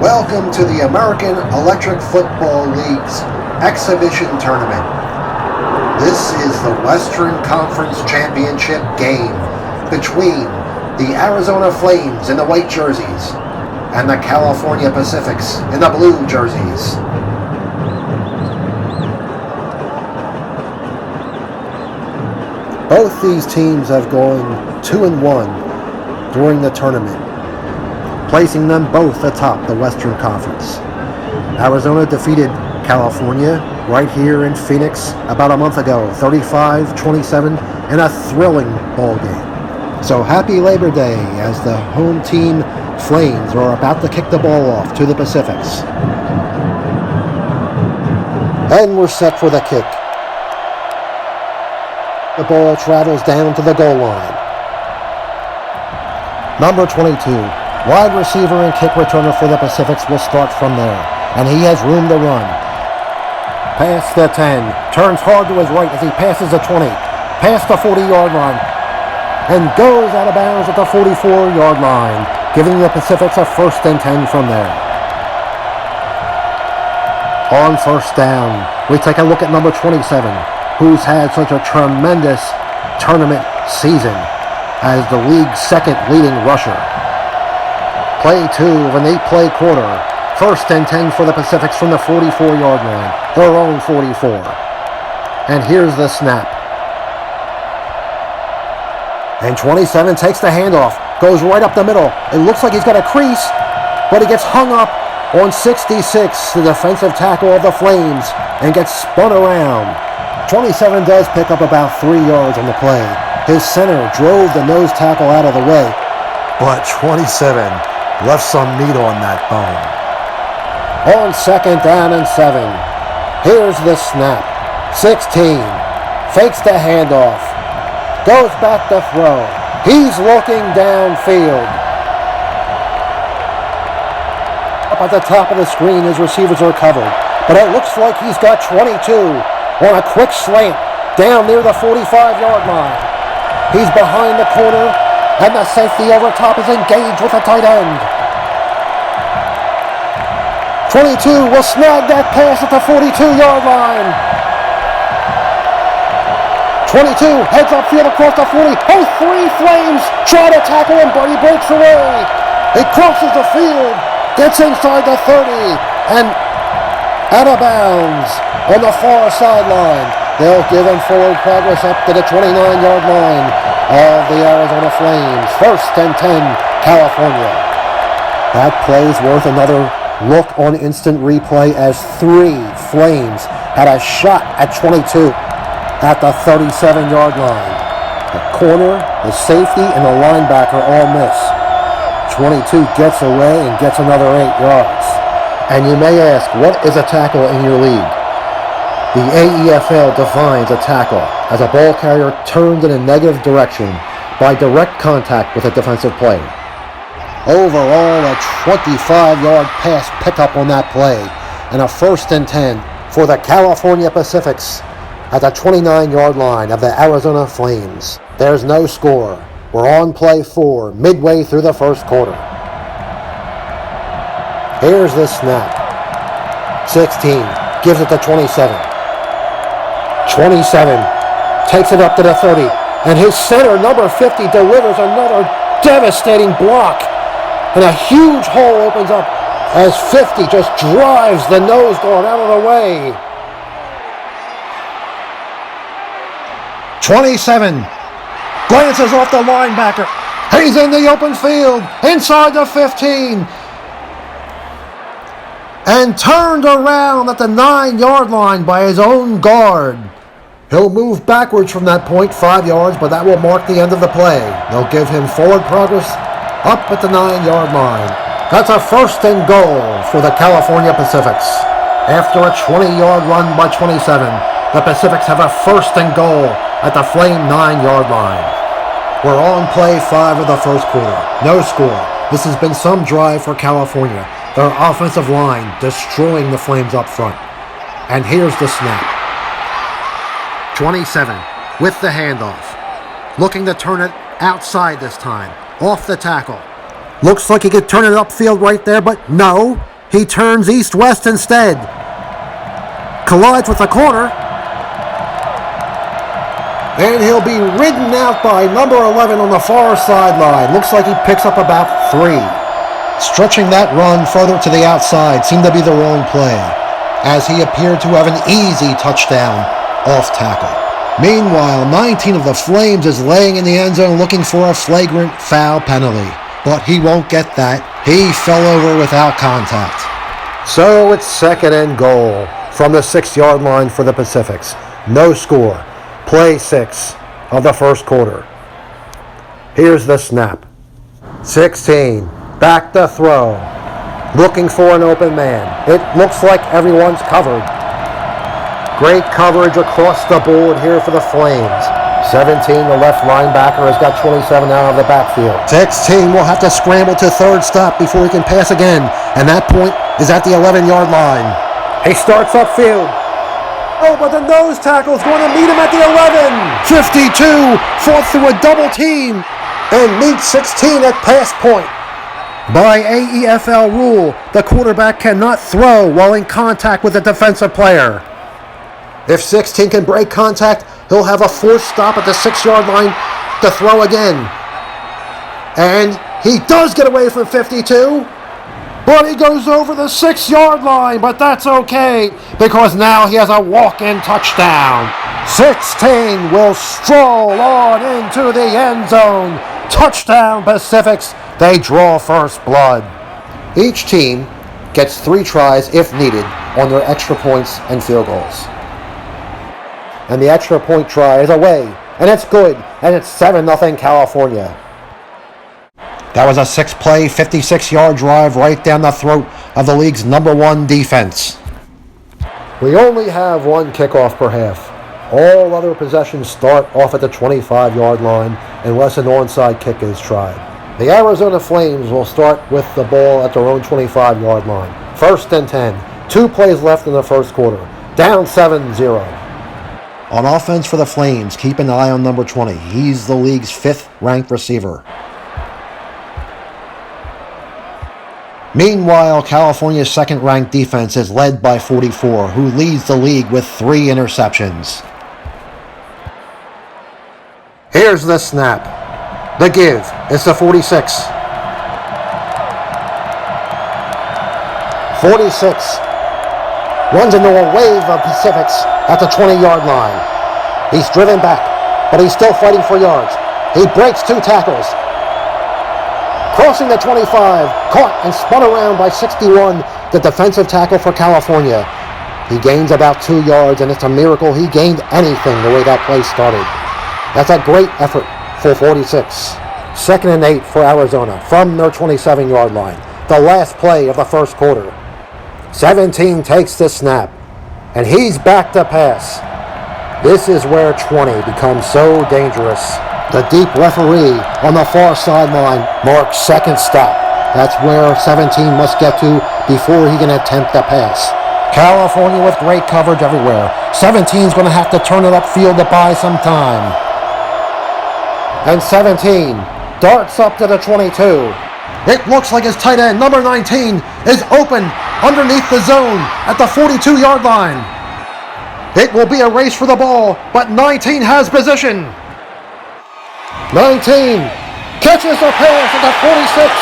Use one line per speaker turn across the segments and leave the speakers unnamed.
Welcome to the American Electric Football League's exhibition tournament. This is the Western Conference Championship game between the Arizona Flames in the white jerseys and the California Pacifics in the blue jerseys. Both these teams have gone 2-1 during the tournament, placing them both atop the Western Conference. Arizona defeated California right here in Phoenix about a month ago, 35-27, in a thrilling ball game. So happy Labor Day as the home team Flames are about to kick the ball off to the Pacifics. And we're set for the kick. The ball travels down to the goal line. Number 22, wide receiver and kick returner for the Pacifics, will start from there, and he has room to run. Past the 10, turns hard to his right as he passes the 20, past the 40-yard line, and goes out of bounds at the 44-yard line, giving the Pacifics a 1st and 10 from there. On 1st down, we take a look at number 27, who's had such a tremendous tournament season as the league's 2nd leading rusher. Play 2 of an 8-play quarter. 1st and 10 for the Pacifics from the 44-yard line, their own 44. And here's the snap. And 27 takes the handoff, goes right up the middle. It looks like he's got a crease, but he gets hung up on 66, the defensive tackle of the Flames, and gets spun around. 27 does pick up about 3 yards on the play. His center drove the nose tackle out of the way, but 27 left some meat on that bone. On 2nd down and 7, here's the snap. 16, fakes the handoff, goes back to throw. He's looking downfield. Up at the top of the screen, his receivers are covered, but it looks like he's got 22 on a quick slant down near the 45-yard line. He's behind the corner, and the safety over top is engaged with the tight end. 22 will snag that pass at the 42-yard line. 22 heads upfield across the 40. Oh, 3 Flames try to tackle him, but he breaks away. He crosses the field, gets inside the 30, and out of bounds on the far sideline. They'll give him forward progress up to the 29-yard line of the Arizona Flames. 1st and 10, California. That play's worth another look on instant replay as 3 Flames had a shot at 22 at the 37-yard line. The corner, the safety, and the linebacker all miss. 22 gets away and gets another 8 yards. And you may ask, what is a tackle in your league? The AEFL defines a tackle as a ball carrier turned in a negative direction by direct contact with a defensive player. Overall, a 25-yard pass pickup on that play, and a 1st and 10 for the California Pacifics at the 29-yard line of the Arizona Flames. There's no score. We're on play 4, midway through the 1st quarter. Here's the snap. 16 gives it to 27. 27 takes it up to the 30, and his center, number 50, delivers another devastating block, and a huge hole opens up as 50 just drives the nose guard out of the way. 27 glances off the linebacker. He's in the open field, inside the 15, and turned around at the 9-yard line by his own guard. He'll move backwards from that point 5 yards, but that will mark the end of the play. They'll give him forward progress up at the 9-yard line. That's a 1st and goal for the California Pacifics. After a 20-yard run by 27, the Pacifics have a 1st and goal at the Flame 9-yard line. We're on play 5 of the 1st quarter. No score. This has been some drive for California. Their offensive line destroying the Flames up front. And here's the snap. 27 with the handoff. Looking to turn it outside this time. Off the tackle. Looks like he could turn it upfield right there, but no. He turns east-west instead. Collides with the corner. And he'll be ridden out by number 11 on the far sideline. Looks like he picks up about 3. Stretching that run further to the outside seemed to be the wrong play, as he appeared to have an easy touchdown off tackle. Meanwhile, 19 of the Flames is laying in the end zone looking for a flagrant foul penalty. But he won't get that. He fell over without contact. So it's 2nd and goal from the 6-yard line for the Pacifics. No score. Play 6 of the first quarter. Here's the snap. 16. Back to throw. Looking for an open man. It looks like everyone's covered. Great coverage across the board here for the Flames. 17, the left linebacker, has got 27 out of the backfield. 16 will have to scramble to third stop before he can pass again. And that point is at the 11-yard line. He starts upfield. Oh, but the nose tackle is going to meet him at the 11. 52, fought through a double team and meets 16 at pass point. By AEFL rule, the quarterback cannot throw while in contact with a defensive player. If 16 can break contact, he'll have a forced stop at the 6-yard line to throw again. And he does get away from 52. But he goes over the 6-yard line, but that's okay because now he has a walk-in touchdown. 16 will stroll on into the end zone. Touchdown Pacifics. They draw first blood. Each team gets 3 tries if needed on their extra points and field goals. And the extra point try is away, and it's good, and it's 7-0 California. That was a 6-play, 56-yard drive right down the throat of the league's number 1 defense. We only have 1 kickoff per half. All other possessions start off at the 25-yard line unless an onside kick is tried. The Arizona Flames will start with the ball at their own 25-yard line. 1st and 10. 2 plays left in the first quarter. Down 7-0. On offense for the Flames, keep an eye on number 20. He's the league's 5th-ranked receiver. Meanwhile, California's 2nd-ranked defense is led by 44, who leads the league with 3 interceptions. Here's the snap. The give. It's the 46. 46 runs into a wave of Pacifics at the 20-yard line. He's driven back, but he's still fighting for yards. He breaks 2 tackles. Crossing the 25, caught and spun around by 61, the defensive tackle for California. He gains about 2 yards, and it's a miracle he gained anything the way that play started. That's a great effort for 46. 2nd and 8 for Arizona from their 27-yard line. The last play of the first quarter. 17 takes the snap, and he's back to pass. This is where 20 becomes so dangerous. The deep referee on the far sideline marks 2nd stop. That's where 17 must get to before he can attempt the pass. California with great coverage everywhere. 17's going to have to turn it upfield to buy some time. And 17 darts up to the 22. It looks like his tight end, number 19, is open underneath the zone at the 42-yard line. It will be a race for the ball, but 19 has position. 19 catches the pass at the 46.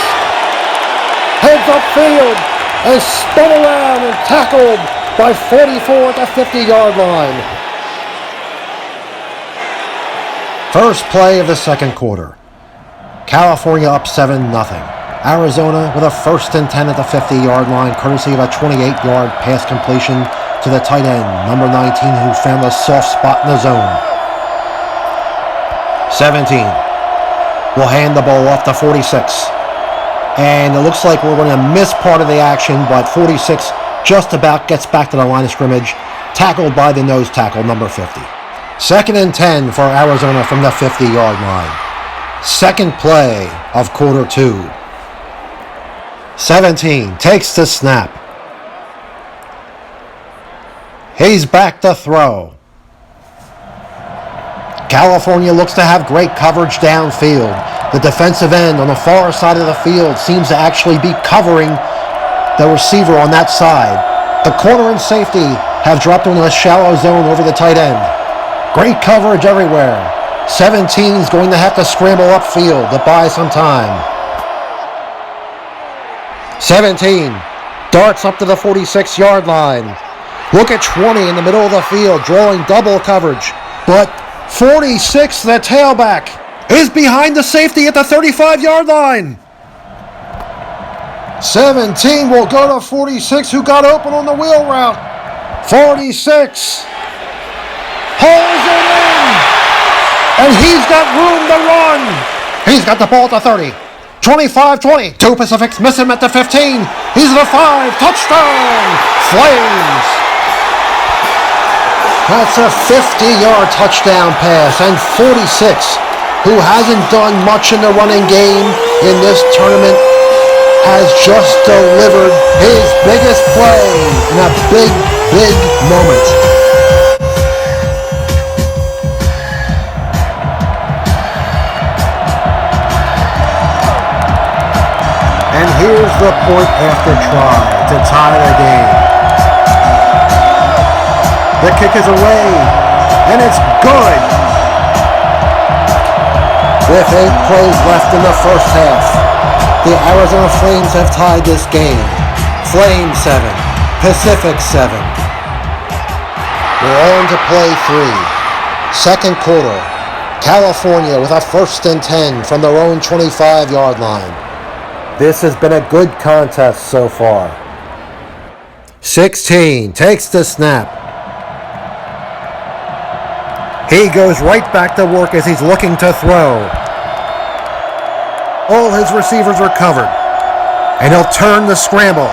Heads upfield and spun around and tackled by 44 at the 50-yard line. First play of the second quarter. California up 7-0. Arizona with a 1st and 10 at the 50-yard line, courtesy of a 28-yard pass completion to the tight end, number 19, who found a soft spot in the zone. 17 will hand the ball off to 46. And it looks like we're going to miss part of the action, but 46 just about gets back to the line of scrimmage, tackled by the nose tackle, number 50. 2nd and 10 for Arizona from the 50-yard line. 2nd play of quarter 2. 17 takes the snap. He's back to throw. California looks to have great coverage downfield. The defensive end on the far side of the field seems to actually be covering the receiver on that side. The corner and safety have dropped in a shallow zone over the tight end. Great coverage everywhere. 17 is going to have to scramble upfield to buy some time. 17 darts up to the 46-yard line. Look at 20 in the middle of the field, drawing double coverage. But 46, the tailback, is behind the safety at the 35-yard line. 17 will go to 46, who got open on the wheel route. 46 holds it in, and he's got room to run. He's got the ball at the 30. 25-20. Two Pacifics miss him at the 15. He's at the 5. Touchdown! Flames! That's a 50-yard touchdown pass. And 46, who hasn't done much in the running game in this tournament, has just delivered his biggest play in a big, big moment. And here's the point after try to tie the game. The kick is away, and it's good. With 8 plays left in the first half, the Arizona Flames have tied this game. Flames 7, Pacific 7. We're on to play 3. Second quarter, California with a 1st and 10 from their own 25-yard line. This has been a good contest so far. 16 takes the snap. He goes right back to work as he's looking to throw. All his receivers are covered, and he'll turn the scramble.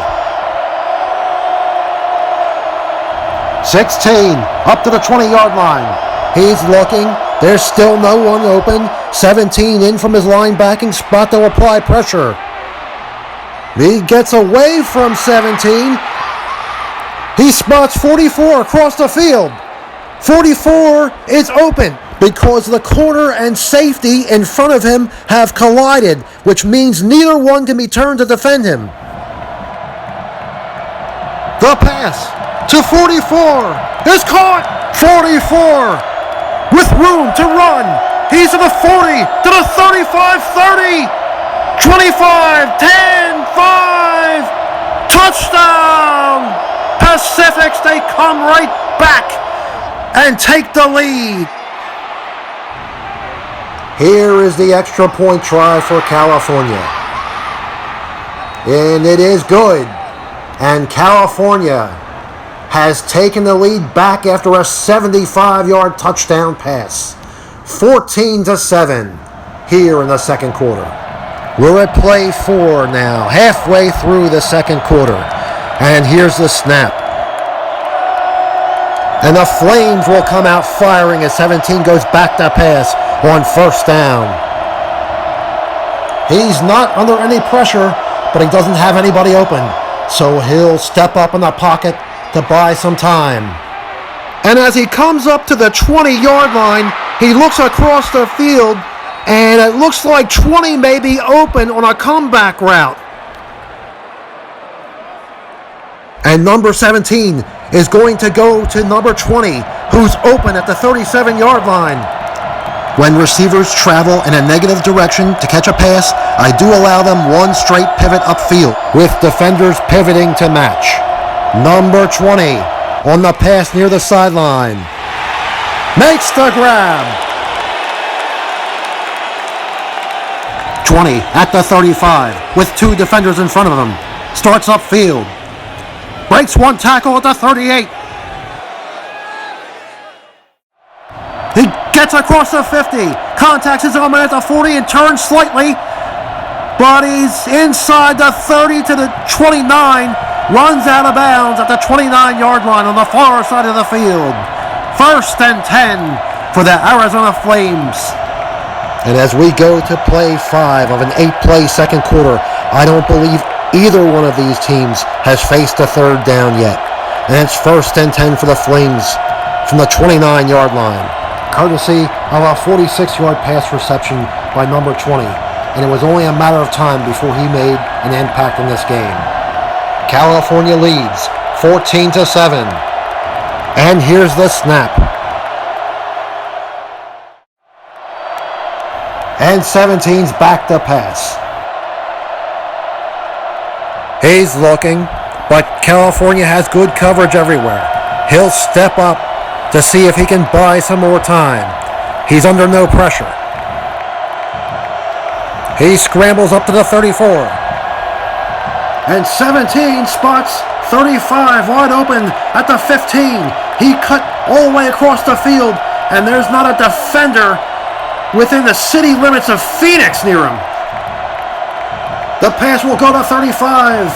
16 up to the 20-yard line. He's looking. There's still no one open. 17 in from his linebacking spot to apply pressure. He gets away from 17. He spots 44 across the field. 44 is open because the corner and safety in front of him have collided, which means neither one can be turned to defend him. The pass to 44 is caught. 44 with room to run. He's to the 40, to the 35, 30, 25, 10, 5, touchdown! Pacifics, they come right back and take the lead. Here is the extra point try for California. And it is good. And California has taken the lead back after a 75-yard touchdown pass. 14-7 here in the second quarter. We're at play 4 now, halfway through the second quarter. And here's the snap. And the Flames will come out firing as 17 goes back to pass on first down. He's not under any pressure, but he doesn't have anybody open. So he'll step up in the pocket to buy some time. And as he comes up to the 20-yard line, he looks across the field, and it looks like 20 may be open on a comeback route. And number 17 is going to go to number 20, who's open at the 37-yard line. When receivers travel in a negative direction to catch a pass, I do allow them one straight pivot upfield, with defenders pivoting to match. Number 20 on the pass near the sideline. Makes the grab. 20 at the 35 with 2 defenders in front of him. Starts upfield. Breaks one tackle at the 38. He gets across the 50. Contacts his opponent at the 40 and turns slightly. But he's inside the 30 to the 29. Runs out of bounds at the 29-yard line on the far side of the field. 1st and 10 for the Arizona Flames. And as we go to play 5 of an 8-play second quarter, I don't believe either one of these teams has faced a third down yet. And it's 1st and 10 for the Flames from the 29-yard line, courtesy of a 46-yard pass reception by number 20. And it was only a matter of time before he made an impact in this game. California leads 14-7. And here's the snap. And 17's back to pass. He's looking, but California has good coverage everywhere. He'll step up to see if he can buy some more time. He's under no pressure. He scrambles up to the 34. And 17 spots 35 wide open at the 15. He cut all the way across the field, and there's not a defender within the city limits of Phoenix near him. The pass will go to 35.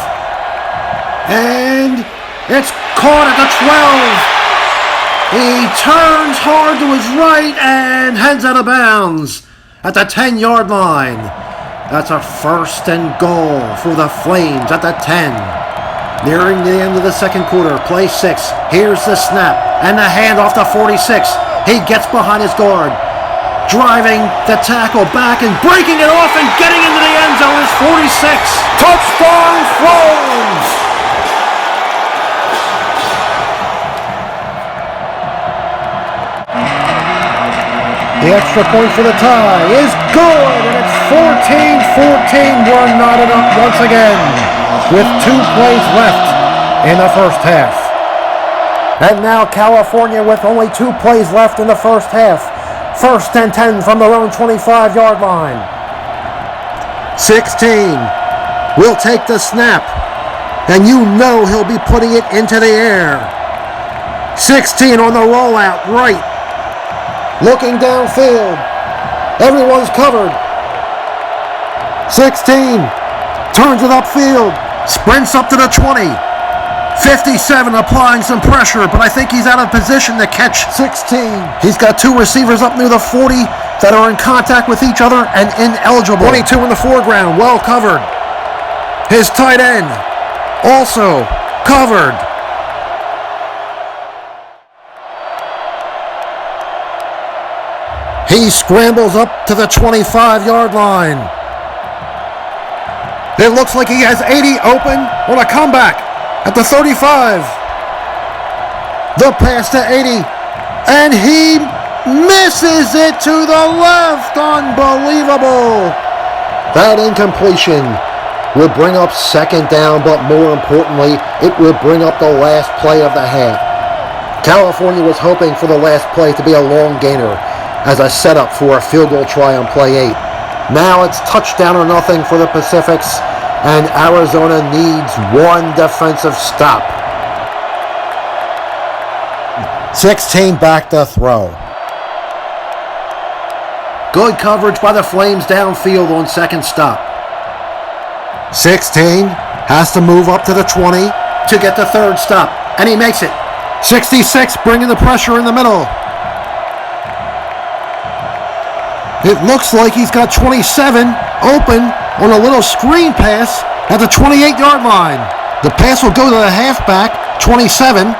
And it's caught at the 12. He turns hard to his right and heads out of bounds at the 10-yard line. That's a 1st and goal for the Flames at the 10. Nearing the end of the second quarter, play 6. Here's the snap and the handoff to 46. He gets behind his guard. Driving the tackle back and breaking it off and getting into the end zone is 46. Touchdown Flames! The extra point for the tie is good, and it's 14-14. We're knotted up once again with 2 plays left in the first half. And now California with only 2 plays left in the first half. 1st and 10 from their own 25-yard line. 16 will take the snap, and you know he'll be putting it into the air. 16 on the rollout, right. Looking downfield. Everyone's covered. 16 turns it upfield, sprints up to the 20. 57 applying some pressure, but I think he's out of position to catch 16. He's got 2 receivers up near the 40 that are in contact with each other and ineligible. 22 in the foreground, well covered. His tight end, also covered. He scrambles up to the 25-yard line. It looks like he has 80 open on a comeback. At the 35, the pass to 80, and he misses it to the left. Unbelievable. That incompletion would bring up 2nd down, but more importantly, it would bring up the last play of the half. California was hoping for the last play to be a long gainer as a setup for a field goal try on play 8. Now it's touchdown or nothing for the Pacifics, and Arizona needs 1 defensive stop. 16 back to throw. Good coverage by the Flames downfield on 2nd stop. 16 has to move up to the 20 to get the 3rd stop, and he makes it. 66 bringing the pressure in the middle. It looks like he's got 27 open on a little screen pass at the 28-yard line. The pass will go to the halfback, 27.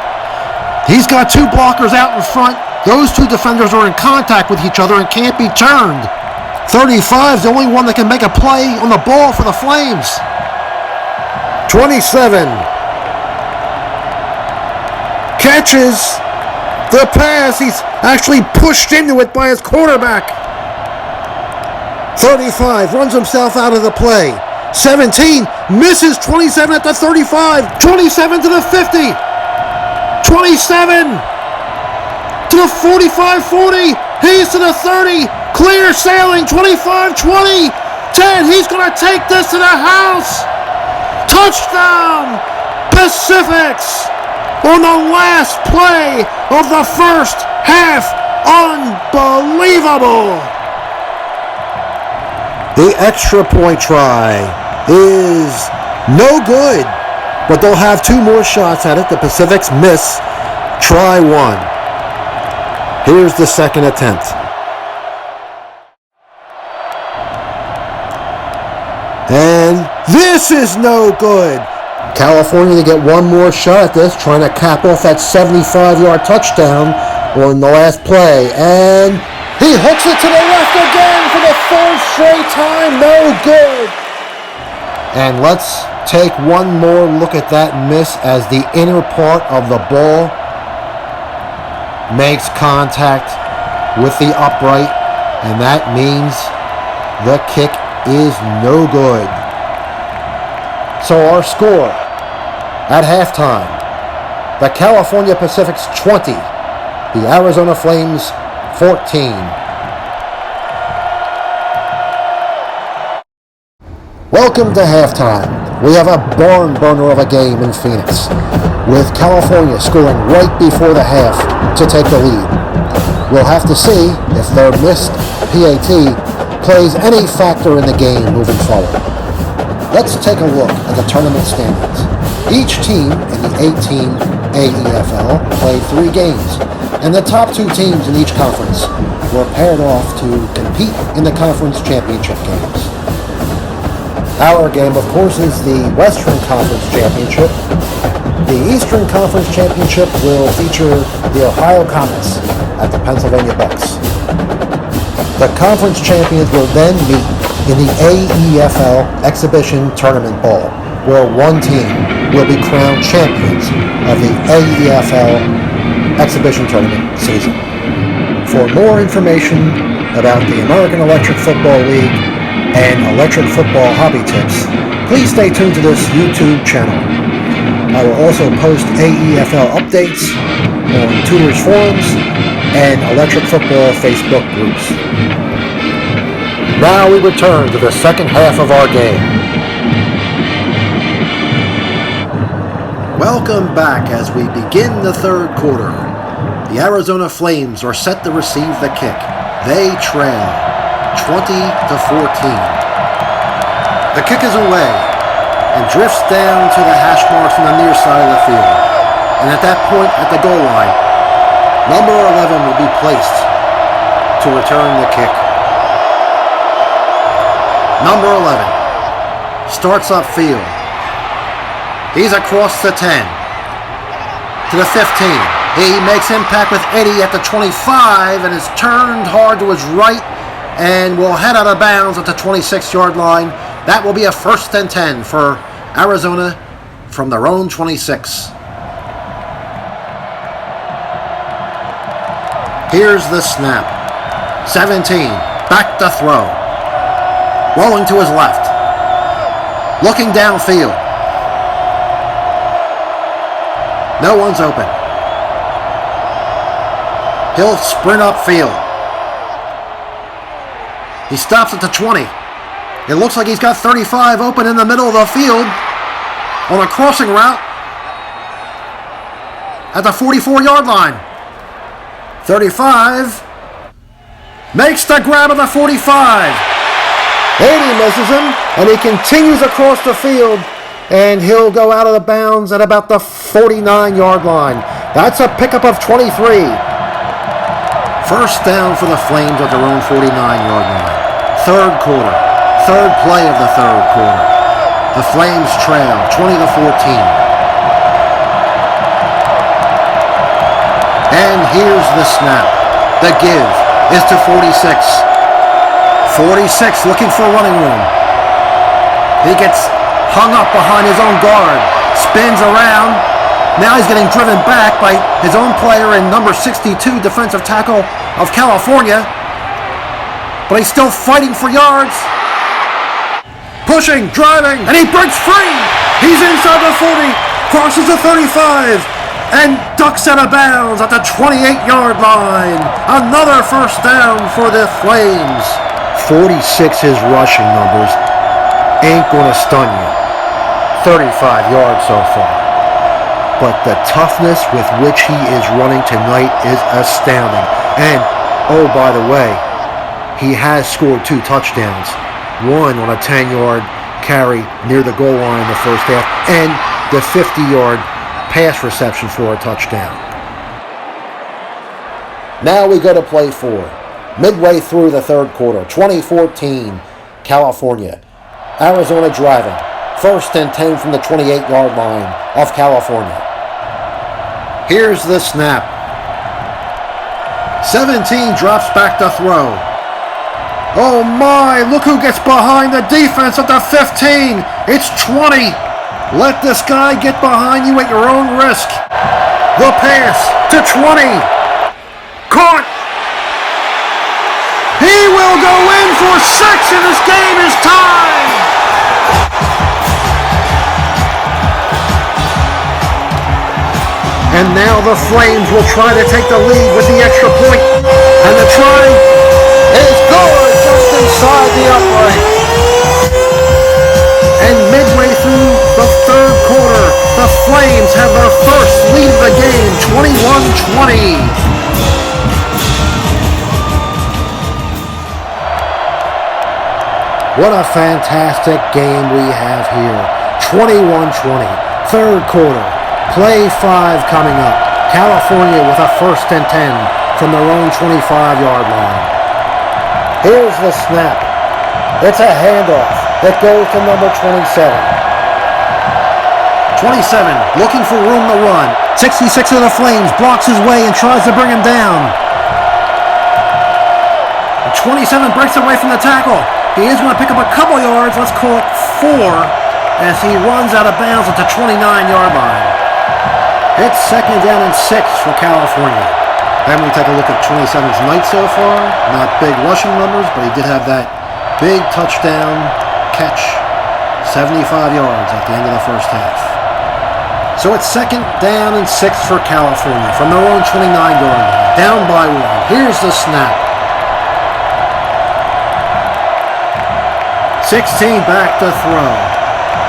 He's got 2 blockers out in front. Those 2 defenders are in contact with each other and can't be turned. 35 is the only one that can make a play on the ball for the Flames. 27 catches the pass. He's actually pushed into it by his quarterback. 35 runs himself out of the play. 17 misses 27 at the 35. 27 to the 50. 27 to the 45-40. He's to the 30. Clear sailing. 25-20. 10. He's going to take this to the house. Touchdown Pacifics on the last play of the first half. Unbelievable. The extra point try is no good, but they'll have 2 more shots at it. The Pacifics miss try 1. Here's the 2nd attempt. And this is no good. California to get 1 more shot at this, trying to cap off that 75-yard touchdown on the last play. And he hooks it to the left again for the 3rd straight time. No good. And let's take one more look at that miss as the inner part of the ball makes contact with the upright, and that means the kick is no good. So our score at halftime, the California Pacific's 20, the Arizona Flames 14. Welcome to halftime. We have a barn burner of a game in Phoenix, with California scoring right before the half to take the lead. We'll have to see if their missed PAT plays any factor in the game moving forward. Let's take a look at the tournament standings. Each team in the 8-team AEFL played 3 games, and the top 2 teams in each conference were paired off to compete in the conference championship games. Our game, of course, is the Western Conference Championship. The Eastern Conference Championship will feature the Ohio Comets at the Pennsylvania Bucks. The conference champions will then meet in the AEFL Exhibition Tournament Bowl, where one team will be crowned champions of the AEFL Exhibition Tournament season. For more information about the American Electric Football League and electric football hobby tips, please stay tuned to this YouTube channel. I will also post AEFL updates on Tutors Forums and electric football Facebook groups. Now we return to the second half of our game. Welcome back as we begin the third quarter. The Arizona Flames are set to receive the kick. They trail 20-14. The kick is away and drifts down to the hash marks on the near side of the field. And at that point at the goal line, number 11 will be placed to return the kick. Number 11 starts upfield. He's across the 10 to the 15. He makes impact with Eddie at the 25 and is turned hard to his right and will head out of bounds at the 26-yard line. That will be a 1st and 10 for Arizona from their own 26. Here's the snap. 17, back to throw. Rolling to his left. Looking downfield. No one's open. He'll sprint upfield. He stops at the 20. It looks like he's got 35 open in the middle of the field on a crossing route at the 44-yard line. 35 makes the grab at the 45. 80 misses him, and he continues across the field, and he'll go out of the bounds at about the 49-yard line. That's a pickup of 23. 1st down for the Flames at their own 49-yard line. Third quarter. Third play of the third quarter. The Flames trail 20-14. And here's the snap. The give is to 46. 46 looking for running room. He gets hung up behind his own guard. Spins around. Now he's getting driven back by his own player and number 62 defensive tackle of California. But he's still fighting for yards. Pushing, driving, and he breaks free. He's inside the 40, crosses the 35, and ducks out of bounds at the 28-yard line. Another 1st down for the Flames. 46's rushing numbers ain't gonna stun you. 35 yards so far. But the toughness with which he is running tonight is astounding. And, oh, by the way, he has scored 2 touchdowns. One on a 10-yard carry near the goal line in the first half, and the 50-yard pass reception for a touchdown. Now we go to play 4. Midway through the third quarter, 2014, California. Arizona driving. 1st and 10 from the 28-yard line of California. Here's the snap. 17 drops back to throw. Oh my, look who gets behind the defense at the 15. It's 20. Let this guy get behind you at your own risk. The pass to 20. Caught. He will go in for 6 and this game is tied. And now the Flames will try to take the lead with the extra point. And the try is good just inside the upright. And midway through the third quarter, the Flames have their first lead of the game, 21-20. What a fantastic game we have here. 21-20, third quarter. Play 5 coming up. California with a 1st and 10 from their own 25-yard line. Here's the snap. It's a handoff. It goes to number 27. 27 looking for room to run. 66 of the Flames blocks his way and tries to bring him down. 27 breaks away from the tackle. He is going to pick up a couple yards. Let's call it 4 as he runs out of bounds at the 29-yard line. It's 2nd down and 6 for California. Then we take a look at 27's night so far. Not big rushing numbers, but he did have that big touchdown catch. 75 yards at the end of the first half. So it's 2nd down and 6 for California from their own 29-yard line. Down by 1. Here's the snap. 16 back to throw.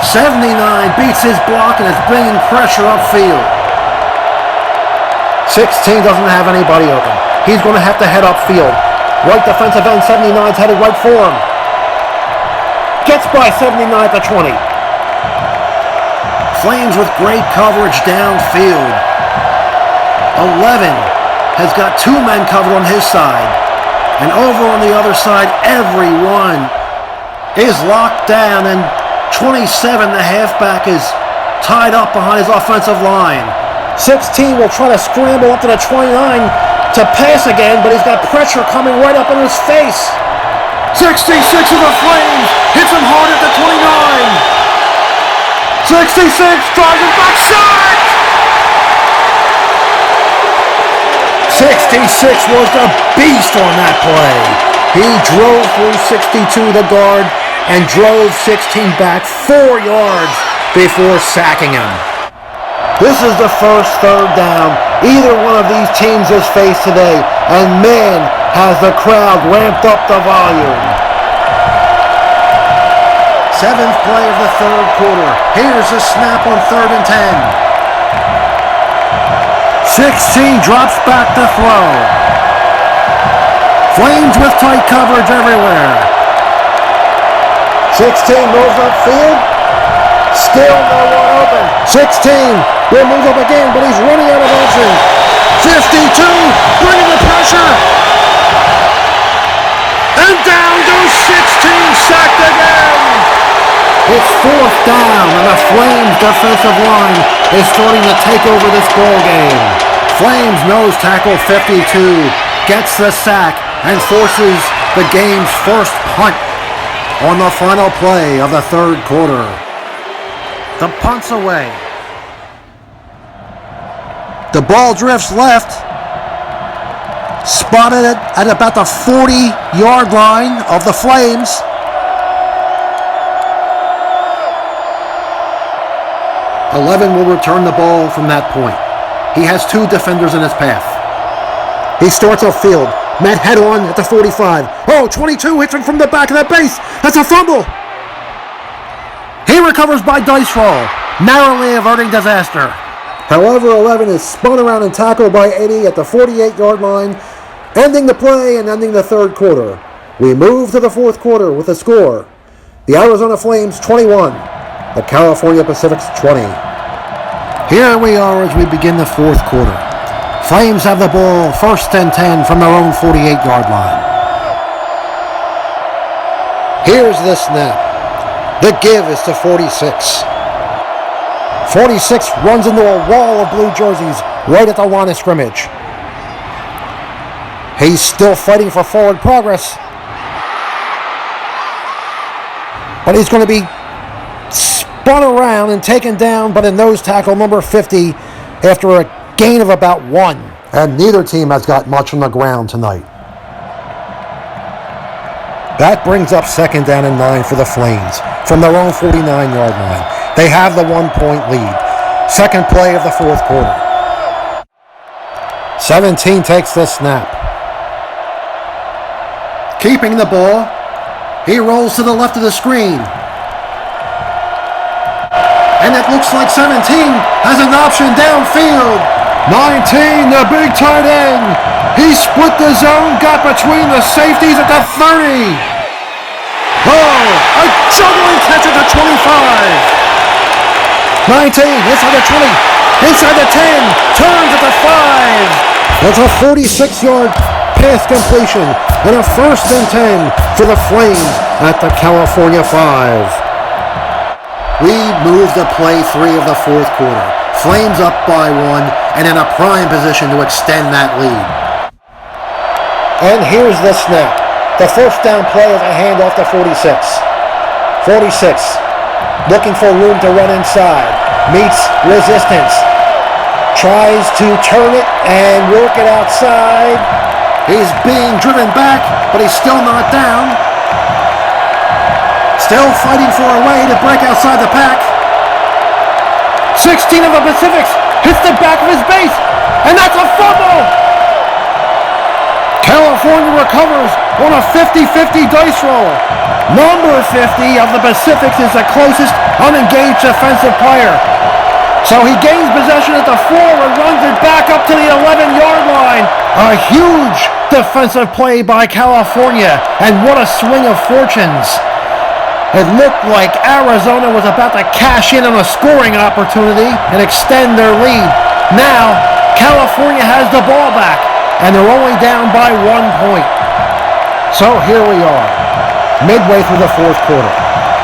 79 beats his block and is bringing pressure upfield. 16 doesn't have anybody open. He's going to have to head upfield. Right defensive end, 79's headed right for him. Gets by 79 at the 20. Flames with great coverage downfield. 11 has got 2 men covered on his side. And over on the other side, everyone is locked down. And 27, the halfback, is tied up behind his offensive line. 16 will try to scramble up to the 29 to pass again, but he's got pressure coming right up in his face. 66 of the Flames hits him hard at the 29. 66 drives him back, sack! 66 was the beast on that play. He drove through 62, the guard, and drove 16 back 4 yards before sacking him. This is the first 3rd down either one of these teams has faced today, and man, has the crowd ramped up the volume. 7th play of the 3rd quarter. Here's a snap on 3rd and 10. 16 drops back to throw. Flames with tight coverage everywhere. 16 moves upfield. Still no one open. 16 will move up again, but he's running out of option. 52, bringing the pressure. And down goes 16, sacked again. It's 4th down, and the Flames defensive line is starting to take over this ball game. Flames nose tackle 52, gets the sack, and forces the game's first punt on the final play of the 3rd quarter. The punt's away. The ball drifts left. Spotted it at about the 40-yard line of the Flames. Eleven will return the ball from that point. He has 2 defenders in his path. He starts upfield. Met head on at the 45. Oh, 22 hits him from the back of the base. That's a fumble. He recovers by dice roll, narrowly averting disaster. However, 11 is spun around and tackled by 80 at the 48-yard line, ending the play and ending the 3rd quarter. We move to the 4th quarter with a score. The Arizona Flames 21, the California Pacific's 20. Here we are as we begin the 4th quarter. Flames have the ball 1st and 10 from their own 48-yard line. Here's the snap. The give is to 46. 46 runs into a wall of blue jerseys right at the line of scrimmage. He's still fighting for forward progress. but he's going to be spun around and taken down by the nose tackle number 50 after a gain of about 1. And neither team has got much on the ground tonight. That brings up 2nd down and 9 for the Flames from their own 49-yard line. They have the 1-point lead. Second play of the fourth quarter. 17 takes the snap. Keeping the ball, he rolls to the left of the screen. And it looks like 17 has an option downfield. 19, the big tight end. He split the zone, got between the safeties at the 30. Oh, a juggling catch at the 25. 19, inside the 20, inside the 10, turns at the 5. That's a 46-yard pass completion and a 1st and 10 for the Flames at the California 5. We move to play 3 of the fourth quarter. Flames up by 1 and in a prime position to extend that lead. And here's the snap. The first down play is a handoff to 46. 46, looking for room to run inside. Meets resistance. Tries to turn it and work it outside. He's being driven back, but he's still not down. Still fighting for a way to break outside the pack. 16 of the Pacifics hits the back of his base, and that's a fumble! California recovers on a 50-50 dice roll. Number 50 of the Pacifics is the closest unengaged defensive player. So he gains possession at the 4 and runs it back up to the 11-yard line. A huge defensive play by California, and what a swing of fortunes. It looked like Arizona was about to cash in on a scoring opportunity and extend their lead. Now, California has the ball back, and they're only down by 1 point. So here we are, midway through the fourth quarter.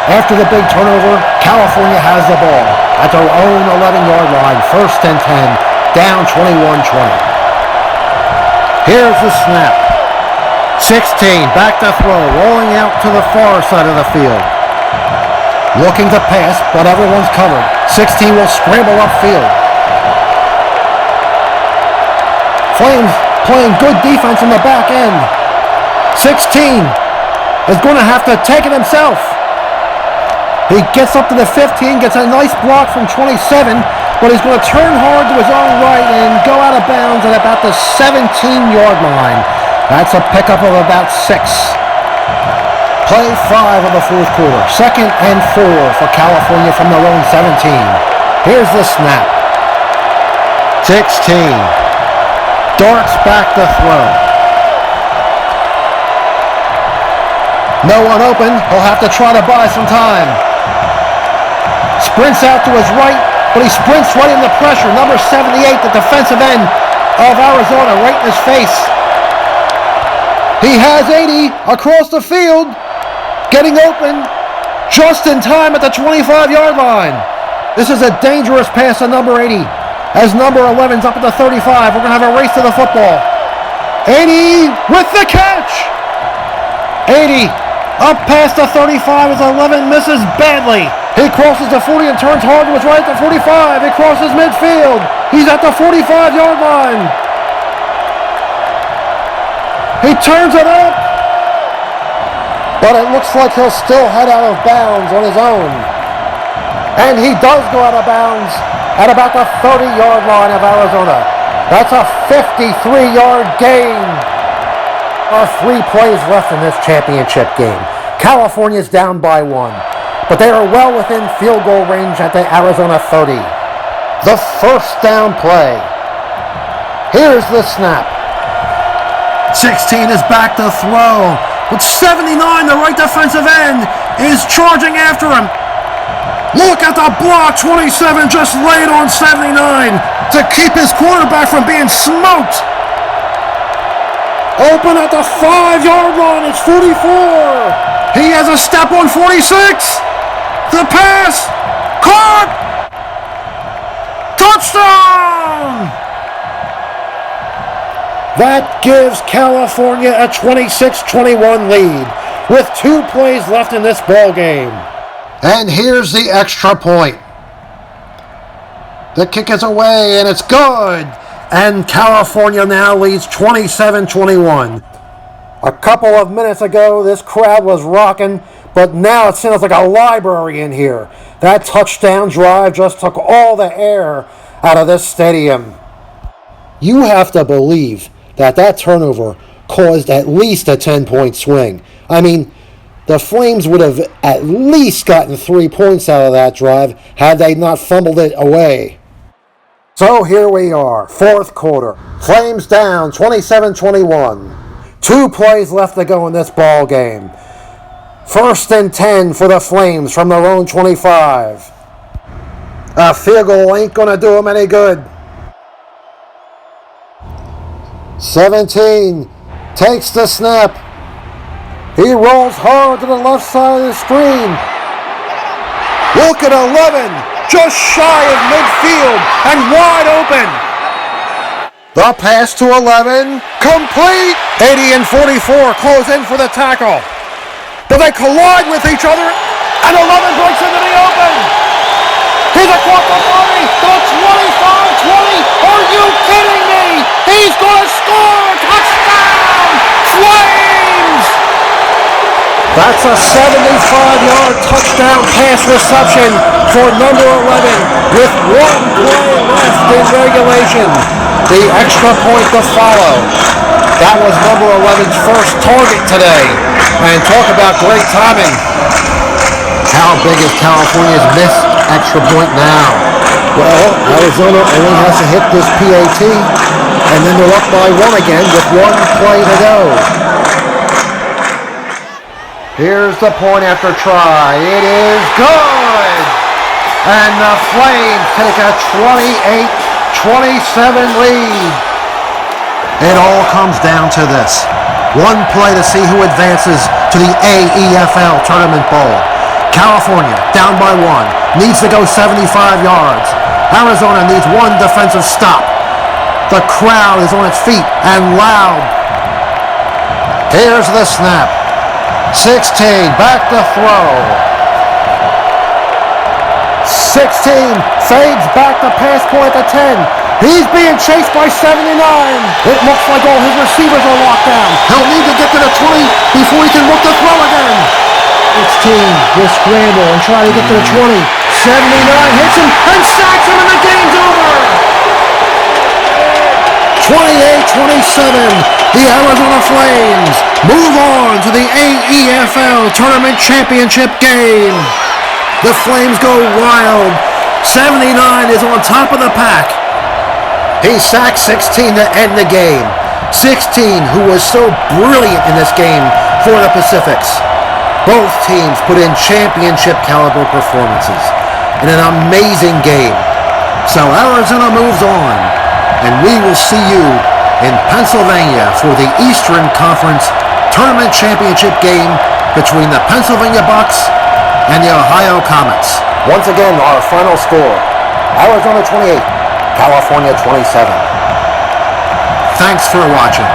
After the big turnover, California has the ball at their own 11-yard line, 1st and 10, down 21-20. Here's the snap. 16, back to throw, rolling out to the far side of the field. Looking to pass, but everyone's covered. 16 will scramble upfield. Flames playing good defense in the back end. 16 is going to have to take it himself. He gets up to the 15, gets a nice block from 27, but he's going to turn hard to his own right and go out of bounds at about the 17-yard line. That's a pickup of about 6. Play 5 of the fourth quarter. 2nd and 4 for California from their own 17. Here's the snap. 16. Darts back to throw. No one open. He'll have to try to buy some time. Sprints out to his right, but he sprints right into pressure. Number 78, the defensive end of Arizona, right in his face. He has 80 across the field, getting open just in time at the 25-yard line. This is a dangerous pass on number 80. As number 11's up at the 35, we're going to have a race to the football. 80 with the catch. 80 up past the 35 as 11 misses badly. He crosses the 40 and turns hard to his right at the 45. He crosses midfield. He's at the 45-yard line. He turns it up, but it looks like he'll still head out of bounds on his own. And he does go out of bounds at about the 30-yard line of Arizona. That's a 53-yard gain. There are 3 plays left in this championship game. California's down by 1, but they are well within field goal range at the Arizona 30. The first down play. Here's the snap. 16 is back to throw, but 79, the right defensive end, is charging after him. Look at the block, 27 just laid on 79 to keep his quarterback from being smoked. Open at the 5-yard line, it's 44. He has a step on 46. The pass, caught, touchdown! That gives California a 26-21 lead with 2 plays left in this ball game. And here's the extra point. The kick is away, and it's good. And California now leads 27-21. A couple of minutes ago, this crowd was rocking, but now it sounds like a library in here. That touchdown drive just took all the air out of this stadium. You have to believe that turnover caused at least a 10-point swing. I mean, the Flames would have at least gotten 3 points out of that drive had they not fumbled it away. So here we are, fourth quarter. Flames down 27-21. 2 plays left to go in this ball game. 1st and 10 for the Flames from their own 25. A field goal ain't going to do them any good. 17 takes the snap. He rolls hard to the left side of the screen. Look at 11, just shy of midfield and wide open. The pass to 11, complete. 80 and 44 close in for the tackle. But they collide with each other, and 11 breaks into the open. He's across the 40, the 25-20. Are you kidding me? He's going to score! Touchdown! Flames! That's a 75-yard touchdown pass reception for number 11 with 1 play left in regulation. The extra point to follow. That was number 11's first target today. And talk about great timing. How big is California's missed extra point now? Well, Arizona only has to hit this PAT, and then they're up by 1 again with 1 play to go. Here's the point after try. It is good! And the Flames take a 28-27 lead. It all comes down to this. 1 play to see who advances to the AEFL Tournament Bowl. California, down by 1, needs to go 75 yards. Arizona needs 1 defensive stop. The crowd is on its feet and loud. Here's the snap. 16, back to throw. 16, fades back to pass point at 10. He's being chased by 79. It looks like all his receivers are locked down. He'll need to get to the 20 before he can look to throw again. 16 will scramble and try to get to the 20. 79 hits him and sacks him, and the game's over. 28-27, the Arizona Flames move on to the AEFL Tournament Championship game. The Flames go wild. 79 is on top of the pack. He sacked 16 to end the game. 16, who was so brilliant in this game for the Pacifics. Both teams put in championship caliber performances in an amazing game. So Arizona moves on, and we will see you in Pennsylvania for the Eastern Conference Tournament Championship game between the Pennsylvania Bucks and the Ohio Comets. Once again, our final score, Arizona 28, California 27. Thanks for watching.